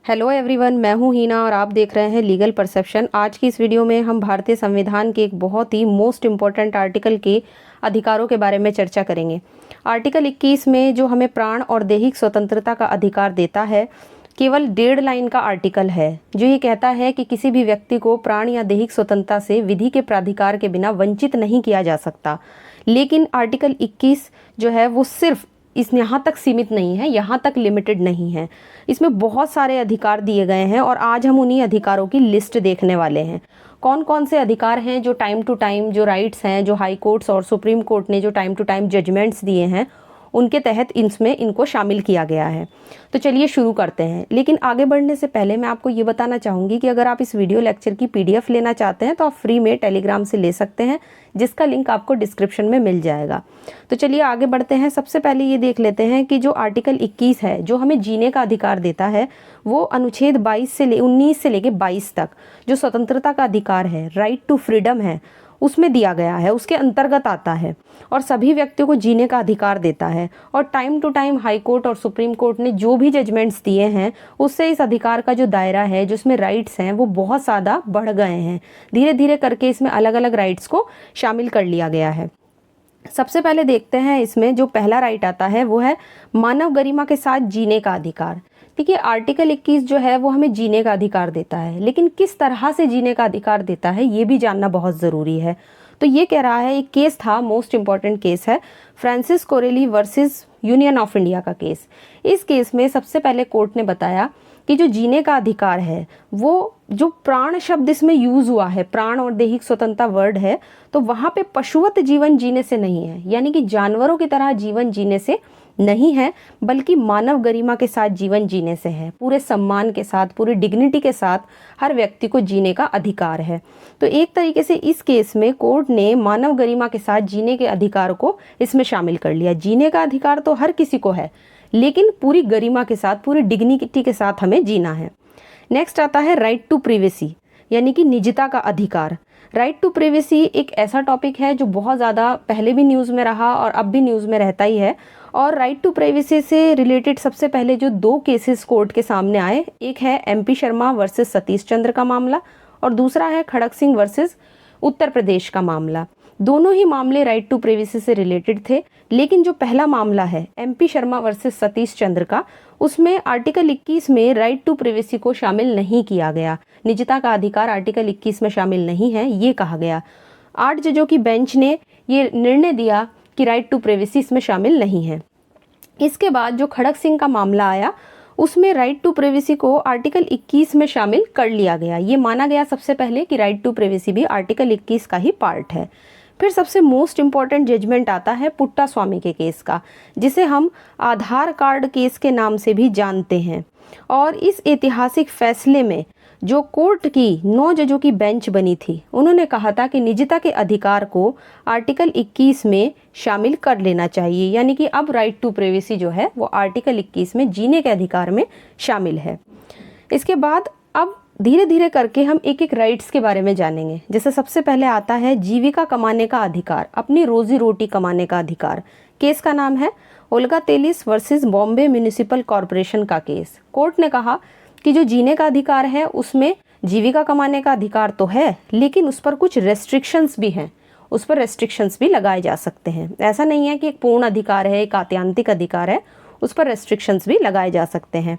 Hello everyone, मैं हूं हीना और आप देख रहे हैं लीगल परसेप्शन। आज की इस वीडियो में हम भारतीय संविधान के एक बहुत ही मोस्ट इम्पॉर्टेंट आर्टिकल के अधिकारों के बारे में चर्चा करेंगे। आर्टिकल 21 में जो हमें प्राण और दैहिक स्वतंत्रता का अधिकार देता है, केवल 1.5 लाइन का आर्टिकल है जो ये कहता है कि किसी भी व्यक्ति को प्राण या दैहिक स्वतंत्रता से विधि के प्राधिकार के बिना वंचित नहीं किया जा सकता। लेकिन आर्टिकल 21 जो है वो सिर्फ इस यहाँ तक सीमित नहीं है, यहाँ तक लिमिटेड नहीं है। इसमें बहुत सारे अधिकार दिए गए हैं और आज हम उन्हीं अधिकारों की लिस्ट देखने वाले हैं। कौन कौन से अधिकार हैं जो टाइम टू टाइम, जो राइट्स हैं, जो हाई कोर्ट्स और सुप्रीम कोर्ट ने जो टाइम टू टाइम जजमेंट्स दिए हैं, उनके तहत इसमें इनको शामिल किया गया है। तो चलिए शुरू करते हैं। लेकिन आगे बढ़ने से पहले मैं आपको ये बताना चाहूँगी कि अगर आप इस वीडियो लेक्चर की PDF लेना चाहते हैं तो आप फ्री में टेलीग्राम से ले सकते हैं, जिसका लिंक आपको डिस्क्रिप्शन में मिल जाएगा। तो चलिए आगे बढ़ते हैं। सबसे पहले ये देख लेते हैं कि जो आर्टिकल 21 है जो हमें जीने का अधिकार देता है, वो अनुच्छेद 19 से लेके 22 तक जो स्वतंत्रता का अधिकार है, राइट टू फ्रीडम है, उसमें दिया गया है, उसके अंतर्गत आता है और सभी व्यक्तियों को जीने का अधिकार देता है। और time to time high court और सुप्रीम कोर्ट ने जो भी जजमेंट्स दिए हैं, उससे इस अधिकार का जो दायरा है, जो इसमें राइट्स हैं, वो बहुत ज़्यादा बढ़ गए हैं। धीरे धीरे करके इसमें अलग अलग राइट्स को शामिल कर लिया गया है। सबसे पहले देखते हैं, इसमें जो पहला राइट आता है वो है मानव गरिमा के साथ जीने का अधिकार। देखिए, आर्टिकल 21 जो है वो हमें जीने का अधिकार देता है, लेकिन किस तरह से जीने का अधिकार देता है ये भी जानना बहुत ज़रूरी है। तो ये कह रहा है, एक केस था, मोस्ट इम्पॉर्टेंट केस है, Francis Corelli versus union of India का केस। इस केस में सबसे पहले कोर्ट ने बताया कि जो जीने का अधिकार है, वो जो प्राण शब्द इसमें यूज हुआ है, प्राण और दैहिक स्वतंत्रता वर्ड है, तो वहाँ पे पशुवत जीवन जीने से नहीं है, यानी कि जानवरों की तरह जीवन जीने से नहीं है, बल्कि मानव गरिमा के साथ जीवन जीने से है। पूरे सम्मान के साथ, पूरी डिग्निटी के साथ हर व्यक्ति को जीने का अधिकार है। तो एक तरीके से इस केस में कोर्ट ने मानव गरिमा के साथ जीने के अधिकार को इसमें शामिल कर लिया। जीने का अधिकार तो हर किसी को है, लेकिन पूरी गरिमा के साथ, पूरी डिग्निटी के साथ हमें जीना है। नेक्स्ट आता है राइट टू प्रिवेसी, यानी कि निजता का अधिकार। राइट टू प्रिवेसी एक ऐसा टॉपिक है जो बहुत ज़्यादा पहले भी न्यूज़ में रहा और अब भी न्यूज़ में रहता ही है। और राइट टू प्राइवेसी से रिलेटेड सबसे पहले जो 2 केसेस कोर्ट के सामने आए, एक है MP शर्मा वर्सेस सतीश चंद्र का मामला और दूसरा है खड़क सिंह वर्सेस उत्तर प्रदेश का मामला। दोनों ही मामले राइट टू प्राइवेसी से रिलेटेड थे, लेकिन जो पहला मामला है MP शर्मा वर्सेस सतीश चंद्र का, उसमें आर्टिकल 21 में राइट टू प्राइवेसी को शामिल नहीं किया गया। निजता का अधिकार आर्टिकल 21 में शामिल नहीं है, ये कहा गया। 8 जजों की बेंच ने ये निर्णय दिया कि राइट टू प्राइवेसी इसमें शामिल नहीं है। इसके बाद जो खड़क सिंह का मामला आया, उसमें राइट टू प्राइवेसी को आर्टिकल 21 में शामिल कर लिया गया। ये माना गया सबसे पहले कि राइट टू प्राइवेसी भी आर्टिकल 21 का ही पार्ट है। फिर सबसे मोस्ट इम्पॉर्टेंट जजमेंट आता है पुट्टा स्वामी के केस का, जिसे हम आधार कार्ड केस के नाम से भी जानते हैं। और इस ऐतिहासिक फैसले में जो कोर्ट की 9 जजों की बेंच बनी थी, उन्होंने कहा था कि निजता के अधिकार को आर्टिकल 21 में शामिल कर लेना चाहिए, यानी कि अब राइट टू प्राइवेसी जो है वो आर्टिकल 21 में जीने के अधिकार में शामिल है। इसके बाद अब धीरे धीरे करके हम एक एक राइट्स के बारे में जानेंगे। जैसे सबसे पहले आता है जीविका कमाने का अधिकार, अपनी रोजी रोटी कमाने का अधिकार। केस का नाम है Olga Tellis versus Bombay municipal corporation का केस। कोर्ट ने कहा कि जो जीने का अधिकार है उसमें जीविका कमाने का अधिकार तो है, लेकिन उस पर कुछ रेस्ट्रिक्शंस भी हैं, उस पर रेस्ट्रिक्शंस भी लगाए जा सकते हैं। ऐसा नहीं है कि एक पूर्ण अधिकार है, एक आत्यांतिक अधिकार है, उस पर रेस्ट्रिक्शंस भी लगाए जा सकते हैं।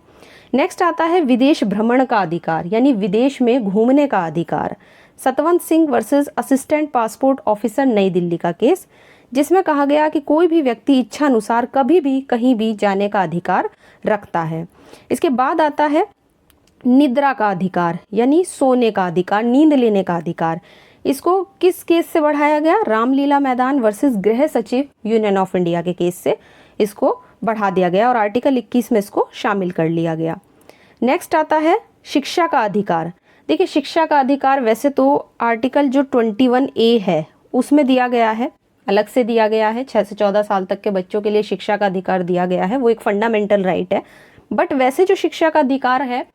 नेक्स्ट आता है विदेश भ्रमण का अधिकार, यानी विदेश में घूमने का अधिकार। Satwant Singh versus assistant passport officer नई दिल्ली का केस, जिसमें कहा गया कि कोई भी व्यक्ति इच्छा अनुसार कभी भी कहीं भी जाने का अधिकार रखता है। इसके बाद आता है निद्रा का अधिकार, यानी सोने का अधिकार, नींद लेने का अधिकार। इसको किस केस से बढ़ाया गया? रामलीला मैदान वर्सेस गृह सचिव यूनियन ऑफ इंडिया के केस से इसको बढ़ा दिया गया और आर्टिकल 21 में इसको शामिल कर लिया गया। नेक्स्ट आता है शिक्षा का अधिकार। देखिए, शिक्षा का अधिकार वैसे तो आर्टिकल जो 21A है उसमें दिया गया है, अलग से दिया गया है। 6 से 14 साल तक के बच्चों के लिए शिक्षा का अधिकार दिया गया है, वो एक फंडामेंटल राइट है। बट वैसे जो शिक्षा का अधिकार है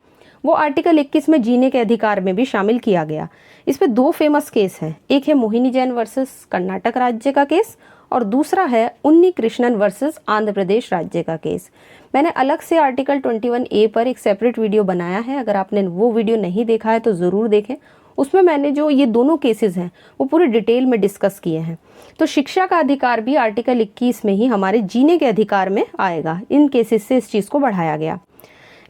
वो आर्टिकल 21 में जीने के अधिकार में भी शामिल किया गया। इस पे 2 फेमस केस हैं, एक है मोहिनी जैन वर्सेस कर्नाटक राज्य का केस और दूसरा है उन्नी कृष्णन वर्सेस आंध्र प्रदेश राज्य का केस। मैंने अलग से आर्टिकल 21A पर एक सेपरेट वीडियो बनाया है, अगर आपने वो वीडियो नहीं देखा है तो ज़रूर देखें। उसमें मैंने जो ये दोनों केसेस हैं वो पूरे डिटेल में डिस्कस किए हैं। तो शिक्षा का अधिकार भी आर्टिकल 21 में ही हमारे जीने के अधिकार में आएगा। इन केसेस से इस चीज़ को बढ़ाया गया।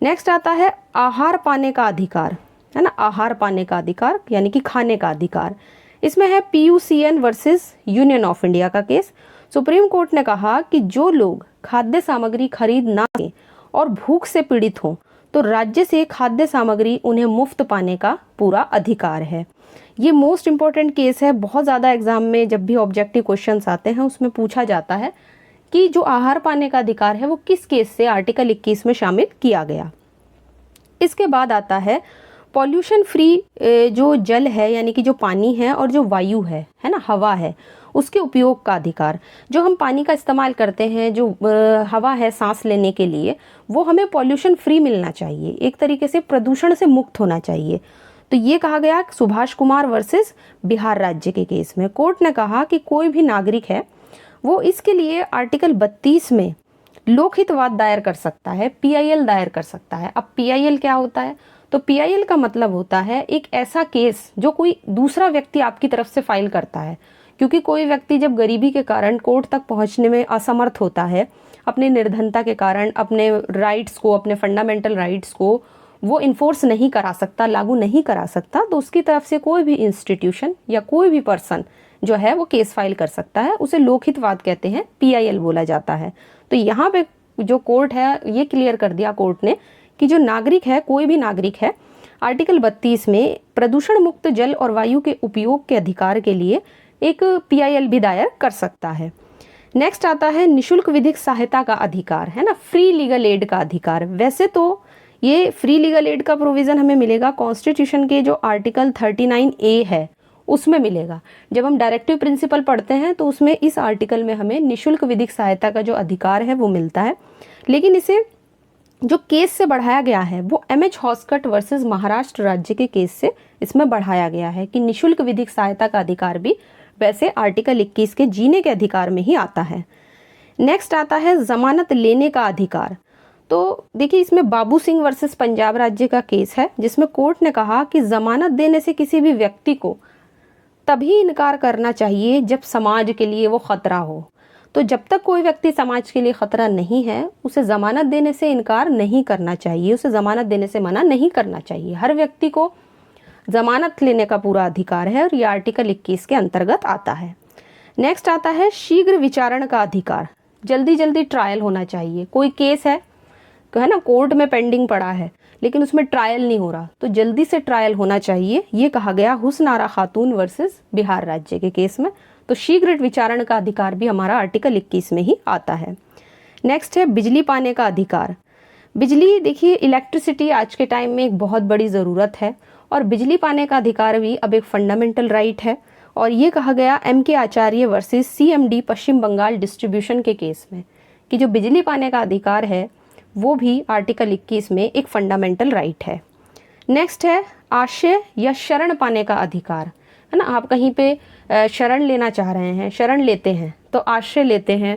नेक्स्ट आता है आहार पाने का अधिकार, है ना, आहार पाने का अधिकार यानी कि खाने का अधिकार। इसमें है PUCN versus union of India का केस। सुप्रीम कोर्ट ने कहा कि जो लोग खाद्य सामग्री खरीद ना सकें और भूख से पीड़ित हों तो राज्य से खाद्य सामग्री उन्हें मुफ्त पाने का पूरा अधिकार है। ये मोस्ट इम्पॉर्टेंट केस है। बहुत ज़्यादा एग्जाम में जब भी ऑब्जेक्टिव क्वेश्चंस आते हैं उसमें पूछा जाता है कि जो आहार पाने का अधिकार है वो किस केस से आर्टिकल 21 में शामिल किया गया। इसके बाद आता है पॉल्यूशन फ्री जो जल है यानी कि जो पानी है और जो वायु है ना, हवा है, उसके उपयोग का अधिकार। जो हम पानी का इस्तेमाल करते हैं, जो हवा है सांस लेने के लिए, वो हमें पॉल्यूशन फ्री मिलना चाहिए, एक तरीके से प्रदूषण से मुक्त होना चाहिए। तो ये कहा गया सुभाष कुमार वर्सेस बिहार राज्य के केस में। कोर्ट ने कहा कि कोई भी नागरिक है वो इसके लिए आर्टिकल 32 में लोकहितवाद दायर कर सकता है, PIL दायर कर सकता है। अब PIL क्या होता है? तो PIL का मतलब होता है एक ऐसा केस जो कोई दूसरा व्यक्ति आपकी तरफ से फाइल करता है। क्योंकि कोई व्यक्ति जब गरीबी के कारण कोर्ट तक पहुंचने में असमर्थ होता है, अपने निर्धनता के कारण अपने राइट्स को, अपने फंडामेंटल राइट्स को वो इन्फोर्स नहीं करा सकता, लागू नहीं करा सकता, तो उसकी तरफ से कोई भी इंस्टीट्यूशन या कोई भी पर्सन जो है वो केस फाइल कर सकता है। उसे लोकहितवाद कहते हैं, PIL बोला जाता है। तो यहाँ पे जो कोर्ट है ये क्लियर कर दिया कोर्ट ने कि जो नागरिक है, कोई भी नागरिक है, आर्टिकल 32 में प्रदूषण मुक्त जल और वायु के उपयोग के अधिकार के लिए एक PIL भी दायर कर सकता है। नेक्स्ट आता है निशुल्क विधिक सहायता का अधिकार, है ना, फ्री लीगल एड का अधिकार। वैसे तो ये फ्री लीगल एड का प्रोविज़न हमें मिलेगा कॉन्स्टिट्यूशन के जो आर्टिकल 39A है उसमें मिलेगा। जब हम डायरेक्टिव प्रिंसिपल पढ़ते हैं तो उसमें इस आर्टिकल में हमें निशुल्क विधिक सहायता का जो अधिकार है वो मिलता है। लेकिन इसे जो केस से बढ़ाया गया है वो MH हॉस्कट वर्सेस महाराष्ट्र राज्य के केस से इसमें बढ़ाया गया है कि निशुल्क विधिक सहायता का अधिकार भी वैसे आर्टिकल 21 के जीने के अधिकार में ही आता है। नेक्स्ट आता है जमानत लेने का अधिकार। तो देखिए इसमें बाबू सिंह वर्सेस पंजाब राज्य का केस है जिसमें कोर्ट ने कहा कि जमानत देने से किसी भी व्यक्ति को तभी इनकार करना चाहिए जब समाज के लिए वो खतरा हो। तो जब तक कोई व्यक्ति समाज के लिए खतरा नहीं है उसे जमानत देने से इनकार नहीं करना चाहिए, उसे जमानत देने से मना नहीं करना चाहिए। हर व्यक्ति को जमानत लेने का पूरा अधिकार है और ये आर्टिकल 21 के अंतर्गत आता है। नेक्स्ट आता है शीघ्र विचारण का अधिकार। जल्दी जल्दी ट्रायल होना चाहिए। कोई केस है ना, कोर्ट में पेंडिंग पड़ा है लेकिन उसमें ट्रायल नहीं हो रहा, तो जल्दी से ट्रायल होना चाहिए। ये कहा गया हुस्न आरा खातून वर्सेस बिहार राज्य के केस में। तो शीघ्र विचारण का अधिकार भी हमारा आर्टिकल 21 में ही आता है। नेक्स्ट है बिजली पाने का अधिकार। बिजली, देखिए इलेक्ट्रिसिटी आज के टाइम में एक बहुत बड़ी ज़रूरत है और बिजली पाने का अधिकार भी अब एक फंडामेंटल राइट है। और ये कहा गया MK आचार्य वर्सेस CMD पश्चिम बंगाल डिस्ट्रीब्यूशन के केस में कि जो बिजली पाने का अधिकार है वो भी आर्टिकल 21 में एक फंडामेंटल राइट है। नेक्स्ट है आश्रय या शरण पाने का अधिकार, है ना। आप कहीं पे शरण लेना चाह रहे हैं, शरण लेते हैं तो आश्रय लेते हैं।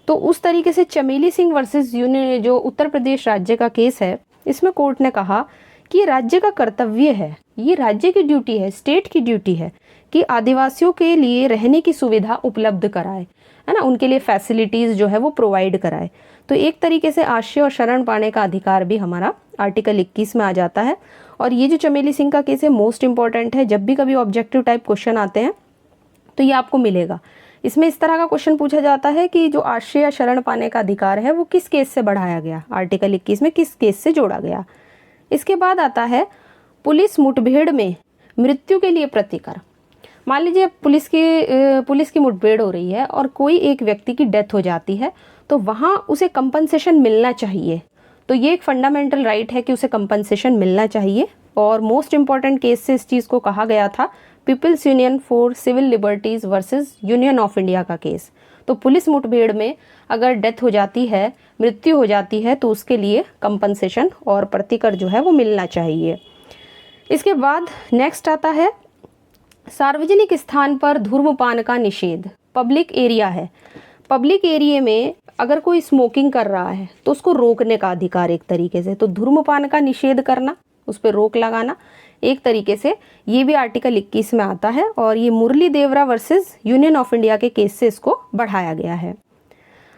तो उस तरीके से चमेली सिंह वर्सेस यूनियन जो उत्तर प्रदेश राज्य का केस है, इसमें कोर्ट ने कहा कि ये राज्य का कर्तव्य है, ये राज्य की ड्यूटी है, स्टेट की ड्यूटी है कि आदिवासियों के लिए रहने की सुविधा उपलब्ध कराए, है ना, उनके लिए फैसिलिटीज़ जो है वो प्रोवाइड कराए। तो एक तरीके से आश्रय और शरण पाने का अधिकार भी हमारा आर्टिकल 21 में आ जाता है। और ये जो चमेली सिंह का केस है मोस्ट इंपॉर्टेंट है। जब भी कभी ऑब्जेक्टिव टाइप क्वेश्चन आते हैं तो ये आपको मिलेगा। इसमें इस तरह का क्वेश्चन पूछा जाता है कि जो आश्रय या शरण पाने का अधिकार है वो किस केस से बढ़ाया गया, आर्टिकल 21 में किस केस से जोड़ा गया। इसके बाद आता है पुलिस मुठभेड़ में मृत्यु के लिए प्रतिकर। मान लीजिए पुलिस की मुठभेड़ हो रही है और कोई एक व्यक्ति की डेथ हो जाती है तो वहाँ उसे कंपनसेशन मिलना चाहिए। तो ये एक फंडामेंटल राइट है कि उसे कंपनसेशन मिलना चाहिए। और मोस्ट इम्पॉर्टेंट केस से इस चीज़ को कहा गया था people's union for civil liberties versus union of India का केस। तो पुलिस मुठभेड़ में अगर डेथ हो जाती है, मृत्यु हो जाती है, तो उसके लिए कंपनसेशन और प्रतिकर जो है वो मिलना चाहिए। इसके बाद नेक्स्ट आता है सार्वजनिक स्थान पर धूम्रपान का निषेध। पब्लिक एरिया है, पब्लिक एरिया में अगर कोई स्मोकिंग कर रहा है तो उसको रोकने का अधिकार एक तरीके से, तो धूम्रपान का निषेध करना, उस पर रोक लगाना एक तरीके से, ये भी आर्टिकल 21 में आता है। और ये मुरली देवरा वर्सेस यूनियन ऑफ इंडिया के केस से इसको बढ़ाया गया है।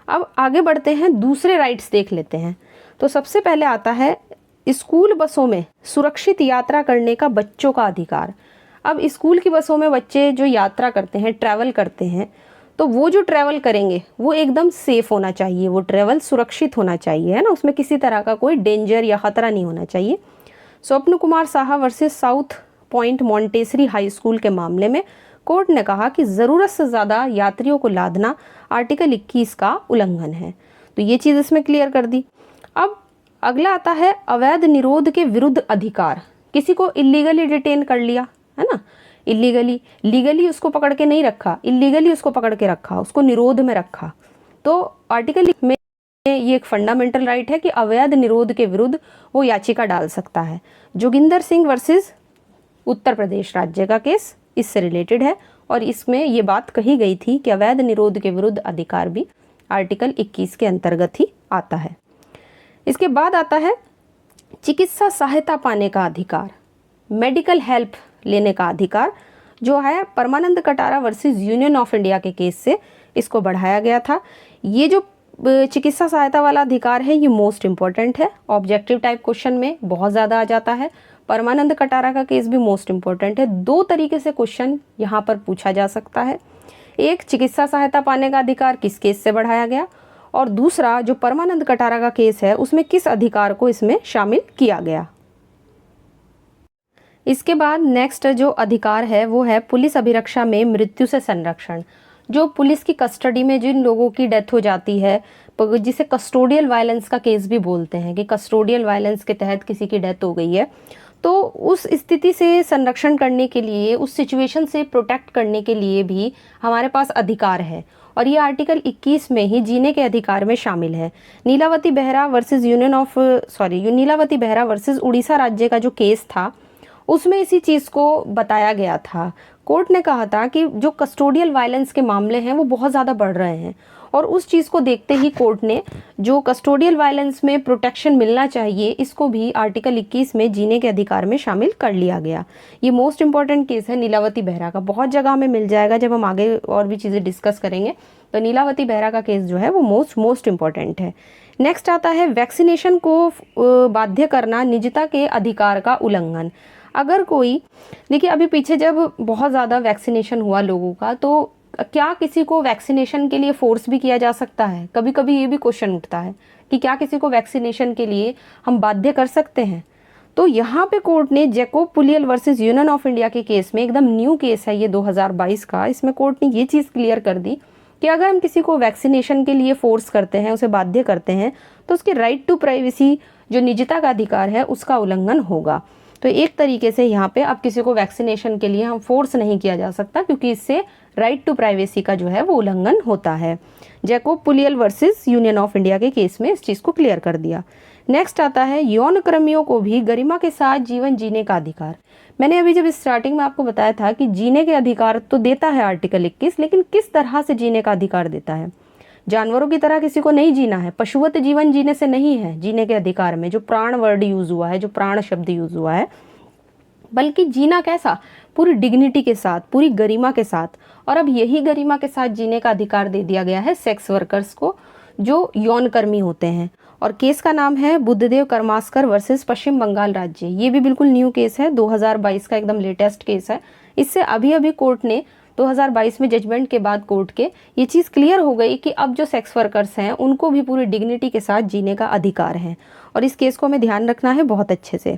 अब आगे बढ़ते हैं, दूसरे राइट्स देख लेते हैं। तो सबसे पहले आता है स्कूल बसों में सुरक्षित यात्रा करने का बच्चों का अधिकार। अब स्कूल की बसों में बच्चे जो यात्रा करते हैं, ट्रैवल करते हैं, तो वो जो ट्रैवल करेंगे वो एकदम सेफ होना चाहिए, वो ट्रैवल सुरक्षित होना चाहिए, है ना, उसमें किसी तरह का कोई डेंजर या खतरा नहीं होना चाहिए। स्वप्न Kumar Saha versus south point Montessori high school के मामले में कोर्ट ने कहा कि ज़रूरत से ज़्यादा यात्रियों को लादना आर्टिकल 21 का उल्लंघन है, तो ये चीज़ इसमें क्लियर कर दी। अब अगला आता है अवैध निरोध के विरुद्ध अधिकार। किसी को इलीगली डिटेन कर लिया, है ना, इलीगली, लीगली उसको पकड़ के नहीं रखा, इलीगली उसको पकड़ के रखा, उसको निरोध में रखा, तो आर्टिकल में ये एक फंडामेंटल राइट है कि अवैध निरोध के विरुद्ध वो याचिका डाल सकता है। जोगिंदर सिंह वर्सेस उत्तर प्रदेश राज्य का केस इससे रिलेटेड है, और इसमें ये बात कही गई थी कि अवैध निरोध के विरुद्ध अधिकार भी आर्टिकल 21 के अंतर्गत ही आता है। इसके बाद आता है चिकित्सा सहायता पाने का अधिकार, मेडिकल हेल्प लेने का अधिकार, जो है Parmanand Katara versus union of India के केस से इसको बढ़ाया गया था। ये जो चिकित्सा सहायता वाला अधिकार है ये मोस्ट इम्पॉर्टेंट है, ऑब्जेक्टिव टाइप क्वेश्चन में बहुत ज़्यादा आ जाता है। परमानंद कटारा का केस भी मोस्ट इम्पॉर्टेंट है। दो तरीके से क्वेश्चन यहाँ पर पूछा जा सकता है, एक चिकित्सा सहायता पाने का अधिकार किस केस से बढ़ाया गया, और दूसरा जो परमानंद कटारा का केस है उसमें किस अधिकार को इसमें शामिल किया गया। इसके बाद नेक्स्ट जो अधिकार है वो है पुलिस अभिरक्षा में मृत्यु से संरक्षण। जो पुलिस की कस्टडी में जिन लोगों की डेथ हो जाती है, जिसे कस्टोडियल वायलेंस का केस भी बोलते हैं, कि कस्टोडियल वायलेंस के तहत किसी की डेथ हो गई है, तो उस स्थिति से संरक्षण करने के लिए, उस सिचुएशन से प्रोटेक्ट करने के लिए भी हमारे पास अधिकार है, और ये आर्टिकल 21 में ही जीने के अधिकार में शामिल है। नीलावती बेहरा वर्सेस नीलावती बेहरा वर्सेस उड़ीसा राज्य का जो केस था उसमें इसी चीज़ को बताया गया था। कोर्ट ने कहा था कि जो कस्टोडियल वायलेंस के मामले हैं वो बहुत ज़्यादा बढ़ रहे हैं, और उस चीज़ को देखते ही कोर्ट ने जो कस्टोडियल वायलेंस में प्रोटेक्शन मिलना चाहिए इसको भी आर्टिकल 21 में जीने के अधिकार में शामिल कर लिया गया। ये मोस्ट इंपॉर्टेंट केस है नीलावती बेहरा का, बहुत जगह में मिल जाएगा जब हम आगे और भी चीज़ें डिस्कस करेंगे। तो नीलावती बेहरा का केस जो है वो मोस्ट इम्पॉर्टेंट है। नेक्स्ट आता है वैक्सीनेशन को बाध्य करना निजता के अधिकार का उल्लंघन। अगर कोई, देखिए अभी पीछे जब बहुत ज़्यादा वैक्सीनेशन हुआ लोगों का, तो क्या किसी को वैक्सीनेशन के लिए फोर्स भी किया जा सकता है? कभी कभी ये भी क्वेश्चन उठता है कि क्या किसी को वैक्सीनेशन के लिए हम बाध्य कर सकते हैं। तो यहाँ पे कोर्ट ने Jacob Puliyel versus union of India के केस में, एकदम न्यू केस है ये 2022 का, इसमें कोर्ट ने ये चीज़ क्लियर कर दी कि अगर हम किसी को वैक्सीनेशन के लिए फोर्स करते हैं, उसे बाध्य करते हैं, तो उसके राइट टू प्राइवेसी, जो निजता का अधिकार है, उसका उल्लंघन होगा। तो एक तरीके से यहाँ पे अब किसी को वैक्सीनेशन के लिए हम फोर्स नहीं किया जा सकता, क्योंकि इससे राइट टू प्राइवेसी का जो है वो उल्लंघन होता है। Jacob Puliyel versus union of India के केस में इस चीज़ को क्लियर कर दिया। नेक्स्ट आता है यौन कर्मियों को भी गरिमा के साथ जीवन जीने का अधिकार। मैंने अभी जब स्टार्टिंग में आपको बताया था कि जीने के अधिकार तो देता है आर्टिकल 21, लेकिन किस तरह से जीने का अधिकार देता है। जानवरों की तरह किसी को नहीं जीना है, पशुवत जीवन जीने से नहीं है जीने के अधिकार में जो प्राण वर्ड यूज हुआ है, जो प्राण शब्द यूज हुआ है, बल्कि जीना कैसा, पूरी डिग्निटी के साथ, पूरी गरिमा के साथ। और अब यही गरिमा के साथ जीने का अधिकार दे दिया गया है सेक्स वर्कर्स को, जो यौन कर्मी होते हैं। और केस का नाम है बुद्धदेव कर्मास्कर वर्सेस पश्चिम बंगाल राज्य। ये भी बिल्कुल न्यू केस है, 2022 का एकदम लेटेस्ट केस है। इससे अभी अभी कोर्ट ने 2022 में जजमेंट के बाद कोर्ट के ये चीज़ क्लियर हो गई कि अब जो सेक्स वर्कर्स हैं उनको भी पूरी डिग्निटी के साथ जीने का अधिकार है, और इस केस को हमें ध्यान रखना है बहुत अच्छे से।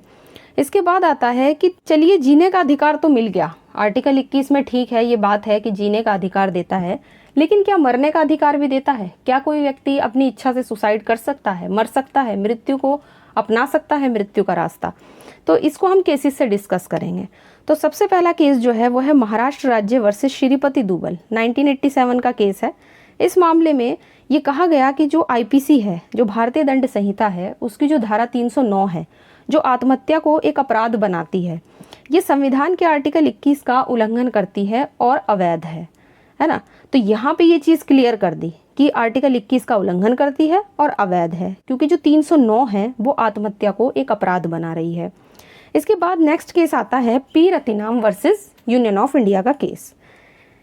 इसके बाद आता है कि चलिए जीने का अधिकार तो मिल गया आर्टिकल 21 में, ठीक है, ये बात है कि जीने का अधिकार देता है, लेकिन क्या मरने का अधिकार भी देता है? क्या कोई व्यक्ति अपनी इच्छा से सुसाइड कर सकता है, मर सकता है, मृत्यु को अपना सकता है, मृत्यु का रास्ता? तो इसको हम केसेस से डिस्कस करेंगे। तो सबसे पहला केस जो है वो है महाराष्ट्र राज्य वर्सेस श्रीपति दुबल, 1987 का केस है। इस मामले में ये कहा गया कि जो आईपीसी है, जो भारतीय दंड संहिता है, उसकी जो धारा 309 है, जो आत्महत्या को एक अपराध बनाती है, ये संविधान के आर्टिकल 21 का उल्लंघन करती है और अवैध है ना। तो यहाँ पे ये चीज़ क्लियर कर दी कि आर्टिकल 21 का उल्लंघन करती है और अवैध है, क्योंकि जो 309 है वो आत्महत्या को एक अपराध बना रही है। इसके बाद नेक्स्ट केस आता है P Rathinam versus union of India का केस।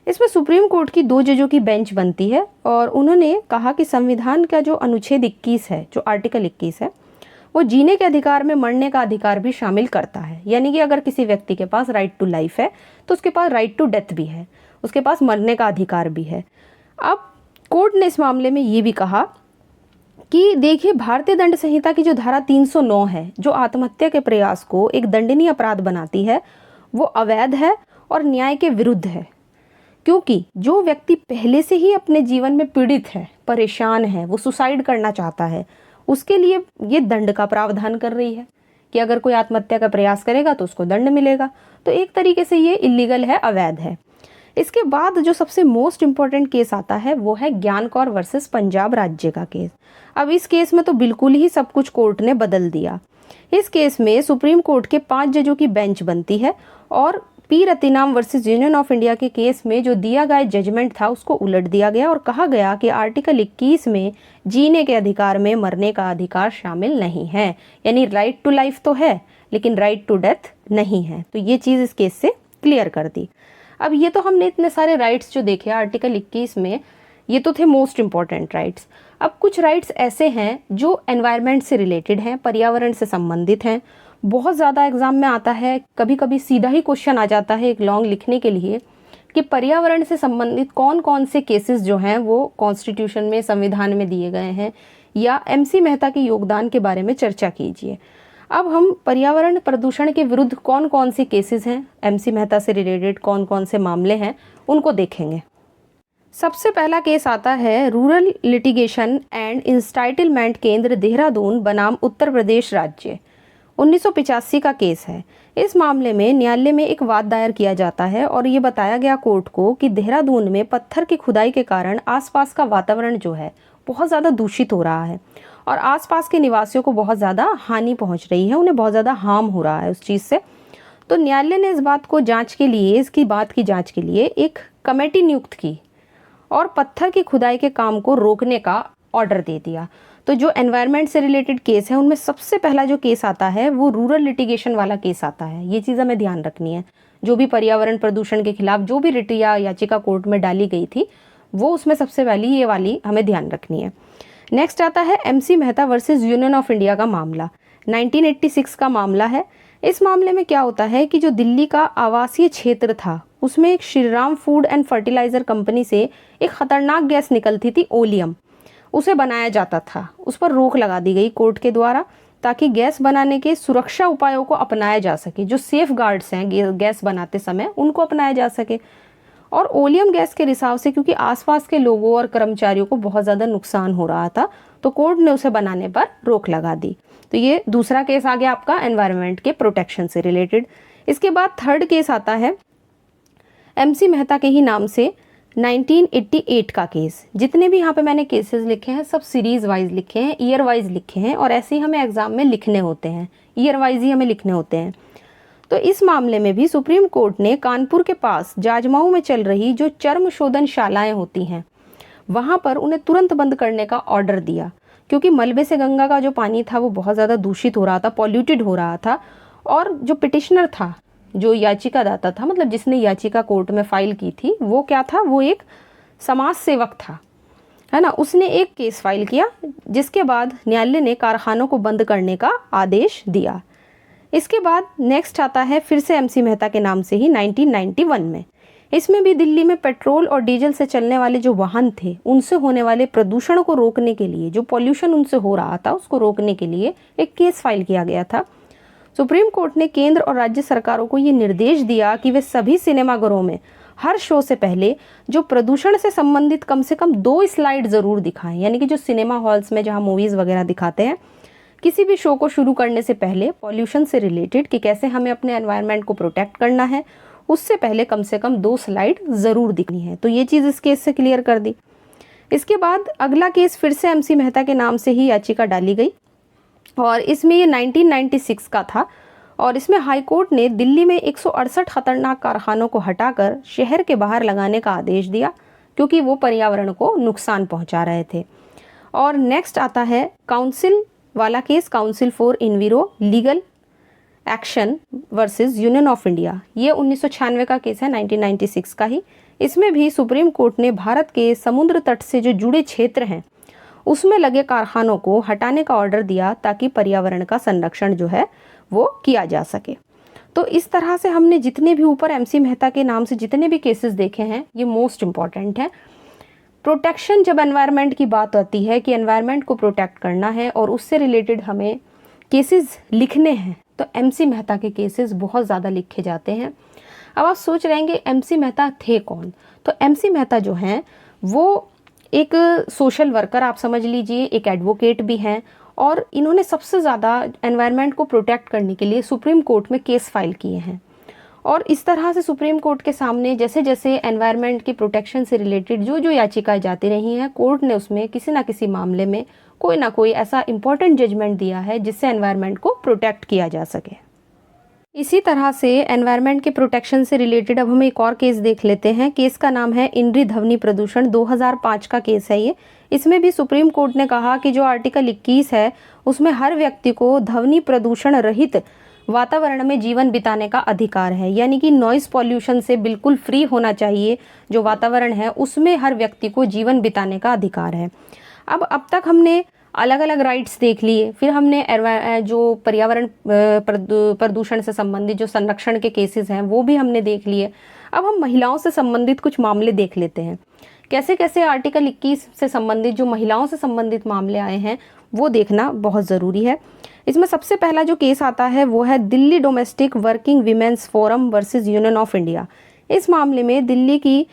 इसमें सुप्रीम कोर्ट की 2 जजों की बेंच बनती है और उन्होंने कहा कि संविधान का जो अनुच्छेद 21 है, जो आर्टिकल 21 है, वो जीने के अधिकार में मरने का अधिकार भी शामिल करता है। यानी कि अगर किसी व्यक्ति के पास राइट टू लाइफ है तो उसके पास राइट टू डेथ भी है, उसके पास मरने का अधिकार भी है। अब कोर्ट ने इस मामले में ये भी कहा कि देखिए, भारतीय दंड संहिता की जो धारा 309 है, जो आत्महत्या के प्रयास को एक दंडनीय अपराध बनाती है, वो अवैध है और न्याय के विरुद्ध है। क्योंकि जो व्यक्ति पहले से ही अपने जीवन में पीड़ित है, परेशान है, वो सुसाइड करना चाहता है, उसके लिए ये दंड का प्रावधान कर रही है कि अगर कोई आत्महत्या का प्रयास करेगा तो उसको दंड मिलेगा। तो एक तरीके से ये इलीगल है, अवैध है। इसके बाद जो सबसे मोस्ट इम्पॉर्टेंट केस आता है वो है ज्ञान कौर वर्सेस पंजाब राज्य का केस। अब इस केस में तो बिल्कुल ही सब कुछ कोर्ट ने बदल दिया। इस केस में सुप्रीम कोर्ट के 5 जजों की बेंच बनती है और P Rathinam versus union of India के केस में जो दिया गया जजमेंट था उसको उलट दिया गया और कहा गया कि आर्टिकल 21 में जीने के अधिकार में मरने का अधिकार शामिल नहीं है। यानी राइट टू लाइफ तो है लेकिन राइट टू डेथ नहीं है। तो ये चीज़ इस केस से क्लियर कर दी। अब ये तो हमने इतने सारे राइट्स जो देखे आर्टिकल 21 में, ये तो थे मोस्ट इम्पॉर्टेंट राइट्स। अब कुछ राइट्स ऐसे हैं जो एनवायरनमेंट से रिलेटेड हैं, पर्यावरण से संबंधित हैं। बहुत ज़्यादा एग्जाम में आता है, कभी कभी सीधा ही क्वेश्चन आ जाता है एक लॉन्ग लिखने के लिए कि पर्यावरण से संबंधित कौन कौन से केसेस जो हैं वो कॉन्स्टिट्यूशन में, संविधान में दिए गए हैं, या MC मेहता के योगदान के बारे में चर्चा कीजिए। अब हम पर्यावरण प्रदूषण के विरुद्ध कौन कौन से केसेस हैं, MC मेहता से रिलेटेड कौन कौन से मामले हैं, उनको देखेंगे। सबसे पहला केस आता है रूरल लिटिगेशन एंड इंस्टाइटलमेंट केंद्र देहरादून बनाम उत्तर प्रदेश राज्य, 1985 का केस है। इस मामले में न्यायालय में एक वाद दायर किया जाता है और ये बताया गया कोर्ट को कि देहरादून में पत्थर की खुदाई के कारण आसपास का वातावरण जो है बहुत ज़्यादा दूषित हो रहा है और आसपास के निवासियों को बहुत ज़्यादा हानि पहुंच रही है, उन्हें बहुत ज़्यादा हार्म हो रहा है उस चीज़ से। तो न्यायालय ने इस बात को जांच के लिए, इसकी बात की जांच के लिए एक कमेटी नियुक्त की और पत्थर की खुदाई के काम को रोकने का ऑर्डर दे दिया। तो जो एनवायरनमेंट से रिलेटेड केस है उनमें सबसे पहला जो केस आता है वो रूरल लिटिगेशन वाला केस आता है। ये चीज़ हमें ध्यान रखनी है। जो भी पर्यावरण प्रदूषण के खिलाफ जो भी रिट या याचिका कोर्ट में डाली गई थी वो उसमें सबसे पहली ये वाली हमें ध्यान रखनी है। नेक्स्ट आता है MC Mehta versus union of India का मामला, 1986 का मामला है। इस मामले में क्या होता है कि जो दिल्ली का आवासीय क्षेत्र था उसमें एक Shriram food and fertiliser company से एक खतरनाक गैस निकलती थी, ओलियम, उसे बनाया जाता था। उस पर रोक लगा दी गई कोर्ट के द्वारा ताकि गैस बनाने के सुरक्षा उपायों को अपनाया जा सके, जो सेफ गार्ड्स हैं गैस बनाते समय उनको अपनाया जा सके। और ओलियम गैस के रिसाव से क्योंकि आसपास के लोगों और कर्मचारियों को बहुत ज़्यादा नुकसान हो रहा था तो कोर्ट ने उसे बनाने पर रोक लगा दी। तो ये दूसरा केस आ गया आपका एनवायरनमेंट के प्रोटेक्शन से रिलेटेड। इसके बाद थर्ड केस आता है MC मेहता के ही नाम से 1988 का केस। जितने भी यहाँ पे मैंने केसेस लिखे हैं सब सीरीज वाइज लिखे हैं, ईयर वाइज लिखे हैं और ऐसे ही हमें एग्जाम में लिखने होते हैं, ईयर वाइज ही हमें लिखने होते हैं। तो इस मामले में भी सुप्रीम कोर्ट ने कानपुर के पास जाजमाऊ में चल रही जो चर्म शोधनशालाएं होती हैं वहाँ पर उन्हें तुरंत बंद करने का ऑर्डर दिया, क्योंकि मलबे से गंगा का जो पानी था वो बहुत ज़्यादा दूषित हो रहा था, पॉल्यूटेड हो रहा था। और जो पिटिशनर था, जो याचिकादाता था, मतलब जिसने याचिका कोर्ट में फाइल की थी, वो क्या था, वो एक समाज सेवक था, है ना। उसने एक केस फाइल किया जिसके बाद न्यायालय ने कारखानों को बंद करने का आदेश दिया। इसके बाद नेक्स्ट आता है फिर से MC मेहता के नाम से ही 1991 में। इसमें भी दिल्ली में पेट्रोल और डीजल से चलने वाले जो वाहन थे उनसे होने वाले प्रदूषण को रोकने के लिए, जो पॉल्यूशन उनसे हो रहा था उसको रोकने के लिए एक केस फाइल किया गया था। सुप्रीम कोर्ट ने केंद्र और राज्य सरकारों को ये निर्देश दिया कि वे सभी सिनेमाघरों में हर शो से पहले जो प्रदूषण से संबंधित कम से कम 2 स्लाइड ज़रूर दिखाएं। यानी कि जो सिनेमा हॉल्स में जहाँ मूवीज़ वगैरह दिखाते हैं, किसी भी शो को शुरू करने से पहले पॉल्यूशन से रिलेटेड कि कैसे हमें अपने एनवायरनमेंट को प्रोटेक्ट करना है, उससे पहले कम से कम 2 स्लाइड ज़रूर दिखनी है। तो ये चीज़ इस केस से क्लियर कर दी। इसके बाद अगला केस फिर से MC मेहता के नाम से ही याचिका डाली गई और इसमें ये 1996 का था और इसमें हाई कोर्ट ने दिल्ली में 168 खतरनाक कारखानों को हटाकर शहर के बाहर लगाने का आदेश दिया, क्योंकि वो पर्यावरण को नुकसान पहुंचा रहे थे। और नेक्स्ट आता है काउंसिल वाला case, council for enviro legal action versus union of India. ये 1996 का केस है, 1996 का ही। इसमें भी सुप्रीम कोर्ट ने भारत के समुद्र तट से जो जुड़े क्षेत्र हैं उसमें लगे कारखानों को हटाने का ऑर्डर दिया, ताकि पर्यावरण का संरक्षण जो है वो किया जा सके। तो इस तरह से हमने जितने भी ऊपर एमसी मेहता के नाम से जितने भी केसेस देखे हैं, ये मोस्ट इम्पॉर्टेंट है। प्रोटेक्शन, जब एनवायरनमेंट की बात आती है कि एनवायरनमेंट को प्रोटेक्ट करना है और उससे रिलेटेड हमें केसेस लिखने हैं, तो एमसी मेहता के केसेस बहुत ज़्यादा लिखे जाते हैं। अब आप सोच रहेंगे एमसी मेहता थे कौन? तो एमसी मेहता जो हैं वो एक सोशल वर्कर आप समझ लीजिए, एक एडवोकेट भी हैं, और इन्होंने सबसे ज़्यादा एनवायरनमेंट को प्रोटेक्ट करने के लिए सुप्रीम कोर्ट में केस फाइल किए हैं। और इस तरह से सुप्रीम कोर्ट के सामने जैसे जैसे एनवायरनमेंट की प्रोटेक्शन से रिलेटेड जो जो याचिकाएं जाती रही हैं, कोर्ट ने उसमें किसी ना किसी मामले में कोई ना कोई ऐसा इम्पोर्टेंट जजमेंट दिया है जिससे एनवायरनमेंट को प्रोटेक्ट किया जा सके। इसी तरह से एनवायरनमेंट के प्रोटेक्शन से रिलेटेड अब हम एक और केस देख लेते हैं। केस का नाम है इंद्री ध्वनि प्रदूषण, 2005 का केस है ये। इसमें भी सुप्रीम कोर्ट ने कहा कि जो आर्टिकल 21 है उसमें हर व्यक्ति को ध्वनि प्रदूषण रहित वातावरण में जीवन बिताने का अधिकार है, यानी कि नॉइस पॉल्यूशन से बिल्कुल फ्री होना चाहिए जो वातावरण है, उसमें हर व्यक्ति को जीवन बिताने का अधिकार है। अब तक हमने अलग अलग राइट्स देख लिए, फिर हमने जो पर्यावरण प्रदूषण से संबंधित जो संरक्षण के केसेस हैं वो भी हमने देख लिए। अब हम महिलाओं से संबंधित कुछ मामले देख लेते हैं। कैसे कैसे आर्टिकल 21 से संबंधित जो महिलाओं से संबंधित मामले आए हैं वो देखना बहुत ज़रूरी है। इसमें सबसे पहला जो केस आता है वो है Delhi domestic working women's forum versus union of India. इस मामले में दिल्ली की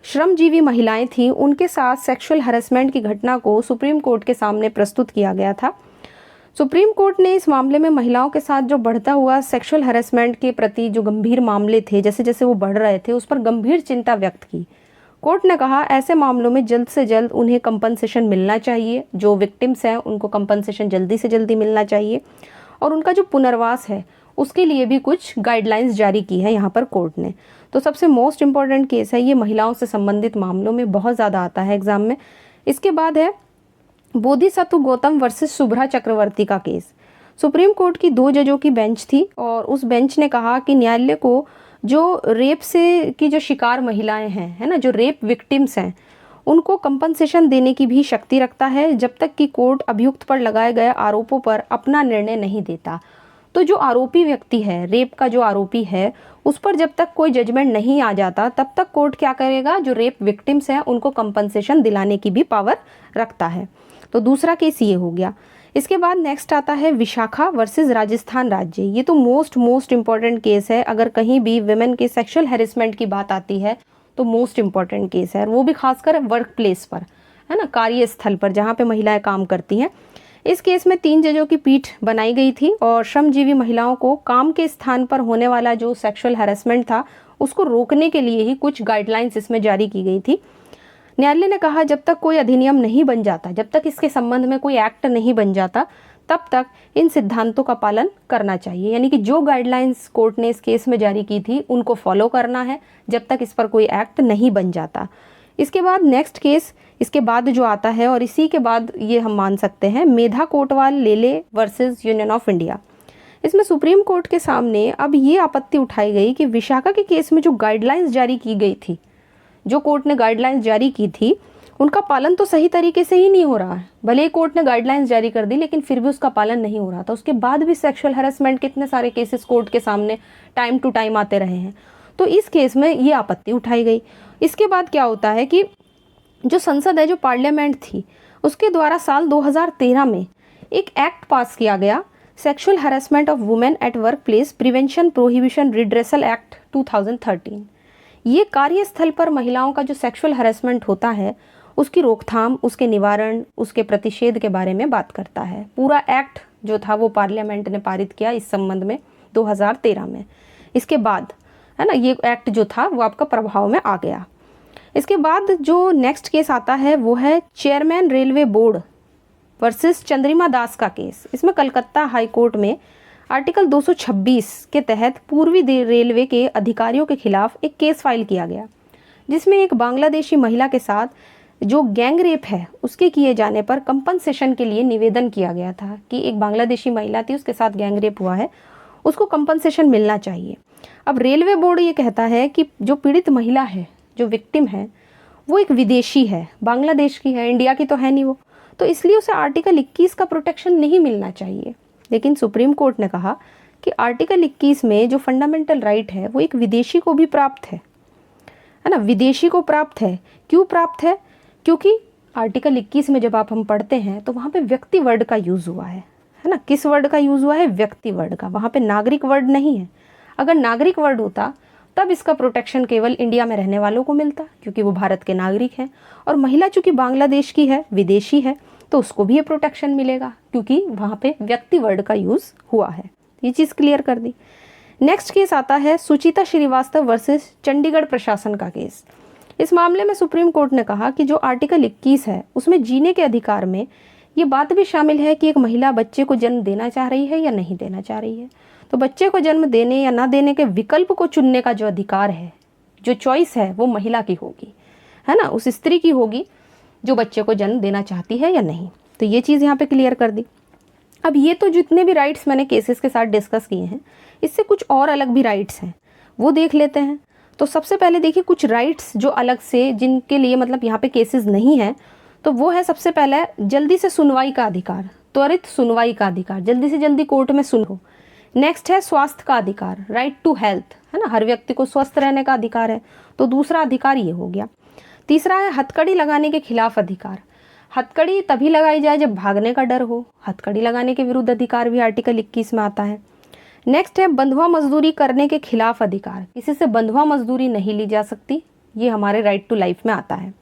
श्रमजीवी महिलाएं थीं, उनके साथ सेक्सुअल हैरेसमेंट की घटना को सुप्रीम कोर्ट के सामने प्रस्तुत किया गया था। सुप्रीम कोर्ट ने इस मामले में महिलाओं के साथ जो बढ़ता हुआ सेक्सुअल हैरेसमेंट के प्रति जो गंभीर मामले थे, जैसे जैसे वो बढ़ रहे थे, उस पर गंभीर चिंता व्यक्त की। कोर्ट ने कहा ऐसे मामलों में जल्द से जल्द उन्हें कंपनसेशन मिलना चाहिए, जो विक्टिम्स हैं उनको कंपनसेशन जल्दी से जल्दी मिलना चाहिए, और उनका जो पुनर्वास है उसके लिए भी कुछ गाइडलाइंस जारी की है यहाँ पर कोर्ट ने। तो सबसे मोस्ट इम्पॉर्टेंट केस है ये, महिलाओं से संबंधित मामलों में बहुत ज़्यादा आता है एग्जाम में। इसके बाद है बोधिसत्व गौतम वर्सेस शुभ्रा चक्रवर्ती का केस। सुप्रीम कोर्ट की 2 जजों की बेंच थी, और उस बेंच ने कहा कि न्यायालय को जो रेप से की जो शिकार महिलाएं हैं, है ना, जो रेप विक्टिम्स हैं, उनको कंपनसेशन देने की भी शक्ति रखता है, जब तक कि कोर्ट अभियुक्त पर लगाए गए आरोपों पर अपना निर्णय नहीं देता। तो जो आरोपी व्यक्ति है, रेप का जो आरोपी है, उस पर जब तक कोई जजमेंट नहीं आ जाता तब तक कोर्ट क्या करेगा, जो रेप विक्टिम्स हैं उनको कंपनसेशन दिलाने की भी पावर रखता है। तो दूसरा केस ये हो गया। इसके बाद नेक्स्ट आता है विशाखा वर्सेस राजस्थान राज्य। ये तो मोस्ट इम्पॉर्टेंट केस है। अगर कहीं भी विमेन के सेक्सुअल हैरेसमेंट की बात आती है तो मोस्ट इम्पॉर्टेंट केस है, और वो भी खासकर वर्क प्लेस पर, है ना, कार्यस्थल पर जहाँ पे महिलाएं काम करती हैं। इस केस में 3 जजों की पीठ बनाई गई थी, और श्रमजीवी महिलाओं को काम के स्थान पर होने वाला जो सेक्सुअल हैरेसमेंट था उसको रोकने के लिए ही कुछ गाइडलाइंस इसमें जारी की गई थी। न्यायालय ने कहा जब तक कोई अधिनियम नहीं बन जाता, जब तक इसके संबंध में कोई एक्ट नहीं बन जाता, तब तक इन सिद्धांतों का पालन करना चाहिए। यानी कि जो गाइडलाइंस कोर्ट ने इस केस में जारी की थी उनको फॉलो करना है जब तक इस पर कोई एक्ट नहीं बन जाता। इसके बाद नेक्स्ट केस इसके बाद जो आता है, और इसी के बाद ये हम मान सकते हैं, मेधा कोटवाल लेले वर्सेस यूनियन ऑफ इंडिया। इसमें सुप्रीम कोर्ट के सामने अब ये आपत्ति उठाई गई कि विशाखा के केस में जो गाइडलाइंस जारी की गई थी, जो कोर्ट ने गाइडलाइंस जारी की थी, उनका पालन तो सही तरीके से ही नहीं हो रहा है। भले ही कोर्ट ने गाइडलाइंस जारी कर दी, लेकिन फिर भी उसका पालन नहीं हो रहा था। उसके बाद भी सेक्सुअल हैरेसमेंट के इतने सारे केसेस कोर्ट के सामने टाइम टू टाइम आते रहे हैं। तो इस केस में ये आपत्ति उठाई गई। इसके बाद क्या होता है कि जो संसद है, जो पार्लियामेंट थी, उसके द्वारा साल 2013 में एक एक्ट पास किया गया, sexual harassment of women at work place prevention prohibition redressal act 2013। ये कार्यस्थल पर महिलाओं का जो सेक्सुअल हैरेसमेंट होता है उसकी रोकथाम, उसके निवारण, उसके प्रतिषेध के बारे में बात करता है। पूरा एक्ट जो था वो पार्लियामेंट ने पारित किया इस संबंध में 2013 में। इसके बाद, है ना, ये एक्ट जो था वो आपका प्रभाव में आ गया। इसके बाद जो नेक्स्ट केस आता है वो है chairman railway board versus Chandrima Das का केस। इसमें कलकत्ता हाई कोर्ट में आर्टिकल 226 के तहत पूर्वी रेलवे के अधिकारियों के खिलाफ एक केस फाइल किया गया, जिसमें एक बांग्लादेशी महिला के साथ जो गैंग रेप है उसके किए जाने पर कंपनसेशन के लिए निवेदन किया गया था कि एक बांग्लादेशी महिला थी, उसके साथ गैंग रेप हुआ है, उसको कंपनसेशन मिलना चाहिए। अब रेलवे बोर्ड ये कहता है कि जो पीड़ित महिला है, जो विक्टिम है, वो एक विदेशी है, बांग्लादेश की है, इंडिया की तो है नहीं वो, तो इसलिए उसे आर्टिकल 21 का प्रोटेक्शन नहीं मिलना चाहिए। लेकिन सुप्रीम कोर्ट ने कहा कि आर्टिकल 21 में जो फंडामेंटल राइट है वो एक विदेशी को भी प्राप्त है ना, विदेशी को प्राप्त है। क्यों प्राप्त है? क्योंकि आर्टिकल 21 में जब हम पढ़ते हैं तो वहाँ पे व्यक्ति वर्ड का यूज़ हुआ है ना। किस वर्ड का यूज़ हुआ है? व्यक्ति वर्ड का। वहाँ पे नागरिक वर्ड नहीं है। अगर नागरिक वर्ड होता तब इसका प्रोटेक्शन केवल इंडिया में रहने वालों को मिलता, क्योंकि वो भारत के नागरिक हैं, और महिला चूँकि बांग्लादेश की है, विदेशी है, तो उसको भी ये प्रोटेक्शन मिलेगा, क्योंकि वहाँ पे व्यक्ति वर्ड का यूज़ हुआ है। ये चीज़ क्लियर कर दी। नेक्स्ट केस आता है सुचिता श्रीवास्तव वर्सेस चंडीगढ़ प्रशासन का केस। इस मामले में सुप्रीम कोर्ट ने कहा कि जो आर्टिकल 21 है उसमें जीने के अधिकार में ये बात भी शामिल है कि एक महिला बच्चे को जन्म देना चाह रही है या नहीं देना चाह रही है। तो बच्चे को जन्म देने या ना देने के विकल्प को चुनने का जो अधिकार है, जो चॉइस है, वो महिला की होगी, है ना, उस स्त्री की होगी जो बच्चे को जन्म देना चाहती है या नहीं। तो ये चीज़ यहाँ पे क्लियर कर दी। अब ये तो जितने भी राइट्स मैंने केसेस के साथ डिस्कस किए हैं, इससे कुछ और अलग भी राइट्स हैं, वो देख लेते हैं। तो सबसे पहले देखिए कुछ राइट्स जो अलग से, जिनके लिए मतलब यहाँ पे केसेस नहीं है, तो वो है सबसे पहले जल्दी से सुनवाई का अधिकार, त्वरित सुनवाई का अधिकार, जल्दी से जल्दी कोर्ट में सुनो। नेक्स्ट है स्वास्थ्य का अधिकार, राइट टू हेल्थ, है ना, हर व्यक्ति को स्वस्थ रहने का अधिकार है, तो दूसरा अधिकार ये हो गया। तीसरा है हथकड़ी लगाने के खिलाफ अधिकार। हथकड़ी तभी लगाई जाए जब भागने का डर हो, हथकड़ी लगाने के विरुद्ध अधिकार भी आर्टिकल 21 में आता है। नेक्स्ट है बंधुआ मजदूरी करने के खिलाफ अधिकार, किसी से बंधुआ मजदूरी नहीं ली जा सकती, ये हमारे राइट टू लाइफ में आता है।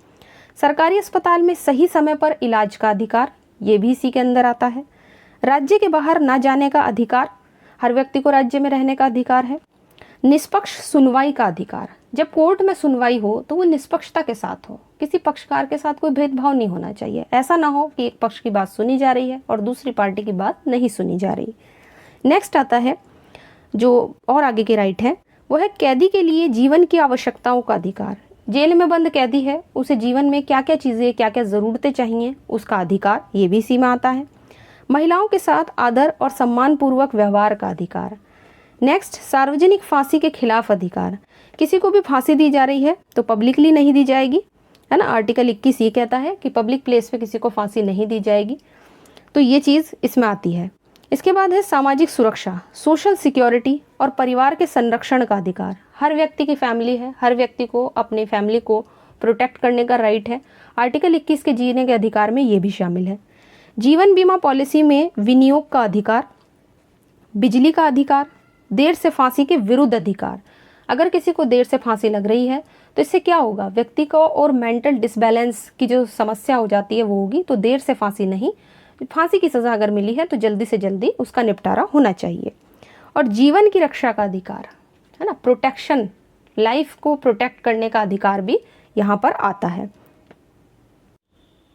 सरकारी अस्पताल में सही समय पर इलाज का अधिकार, ये भी इसी के अंदर आता है। राज्य के बाहर ना जाने का अधिकार, हर व्यक्ति को राज्य में रहने का अधिकार है। निष्पक्ष सुनवाई का अधिकार, जब कोर्ट में सुनवाई हो तो वो निष्पक्षता के साथ हो, किसी पक्षकार के साथ कोई भेदभाव नहीं होना चाहिए। ऐसा ना हो कि एक पक्ष की बात सुनी जा रही है और दूसरी पार्टी की बात नहीं सुनी जा रही। नेक्स्ट आता है जो और आगे के राइट है, वो है कैदी के लिए जीवन की आवश्यकताओं का अधिकार। जेल में बंद कैदी है, उसे जीवन में क्या क्या चीज़ें, क्या क्या ज़रूरतें चाहिए, उसका अधिकार, ये भी इसी में आता है। महिलाओं के साथ आदर और सम्मानपूर्वक व्यवहार का अधिकार। नेक्स्ट सार्वजनिक फांसी के खिलाफ अधिकार, किसी को भी फांसी दी जा रही है तो पब्लिकली नहीं दी जाएगी, है ना। आर्टिकल 21 ये कहता है कि पब्लिक प्लेस पे किसी को फांसी नहीं दी जाएगी, तो ये चीज़ इसमें आती है। इसके बाद है सामाजिक सुरक्षा, सोशल सिक्योरिटी और परिवार के संरक्षण का अधिकार। हर व्यक्ति की फैमिली है, हर व्यक्ति को अपनी फैमिली को प्रोटेक्ट करने का राइट है। आर्टिकल 21 के जीने के अधिकार में ये भी शामिल है। जीवन बीमा पॉलिसी में विनियोग का अधिकार, बिजली का अधिकार, देर से फांसी के विरुद्ध अधिकार। अगर किसी को देर से फांसी लग रही है तो इससे क्या होगा, व्यक्ति को और मेंटल डिसबैलेंस की जो समस्या हो जाती है वो होगी। तो देर से फांसी नहीं, फांसी की सज़ा अगर मिली है तो जल्दी से जल्दी उसका निपटारा होना चाहिए। और जीवन की रक्षा का अधिकार, है ना, प्रोटेक्शन, लाइफ को प्रोटेक्ट करने का अधिकार भी यहाँ पर आता है।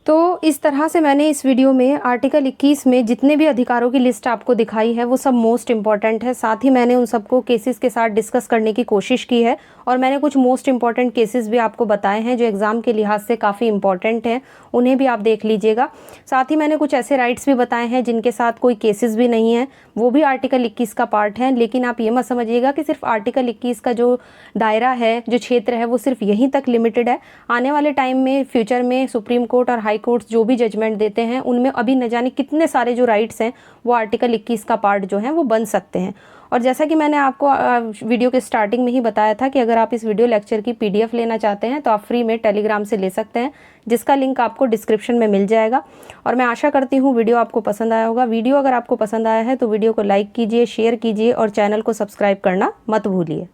तो इस तरह से मैंने इस वीडियो में आर्टिकल 21 में जितने भी अधिकारों की लिस्ट आपको दिखाई है वो सब मोस्ट इम्पॉर्टेंट है। साथ ही मैंने उन सबको केसेस के साथ डिस्कस करने की कोशिश की है और मैंने कुछ मोस्ट इम्पॉर्टेंट केसेस भी आपको बताए हैं जो एग्ज़ाम के लिहाज से काफ़ी इंपॉर्टेंट हैं, उन्हें भी आप देख लीजिएगा। साथ ही मैंने कुछ ऐसे राइट्स भी बताए हैं जिनके साथ कोई केसेस भी नहीं है, वो भी आर्टिकल 21 का पार्ट है। लेकिन आप ये मत समझिएगा कि सिर्फ आर्टिकल 21 का जो दायरा है, जो क्षेत्र है, वो सिर्फ यहीं तक लिमिटेड है। आने वाले टाइम में, फ्यूचर में सुप्रीम कोर्ट और हाई कोर्ट्स जो भी जजमेंट देते हैं उनमें अभी न जाने कितने सारे जो राइट्स हैं वो आर्टिकल 21 का पार्ट जो है वो बन सकते हैं। और जैसा कि मैंने आपको वीडियो के स्टार्टिंग में ही बताया था कि अगर आप इस वीडियो लेक्चर की PDF लेना चाहते हैं तो आप फ्री में टेलीग्राम से ले सकते हैं, जिसका लिंक आपको डिस्क्रिप्शन में मिल जाएगा। और मैं आशा करती हूँ वीडियो आपको पसंद आया होगा। वीडियो अगर आपको पसंद आया है तो वीडियो को लाइक कीजिए, शेयर कीजिए और चैनल को सब्सक्राइब करना मत भूलिए।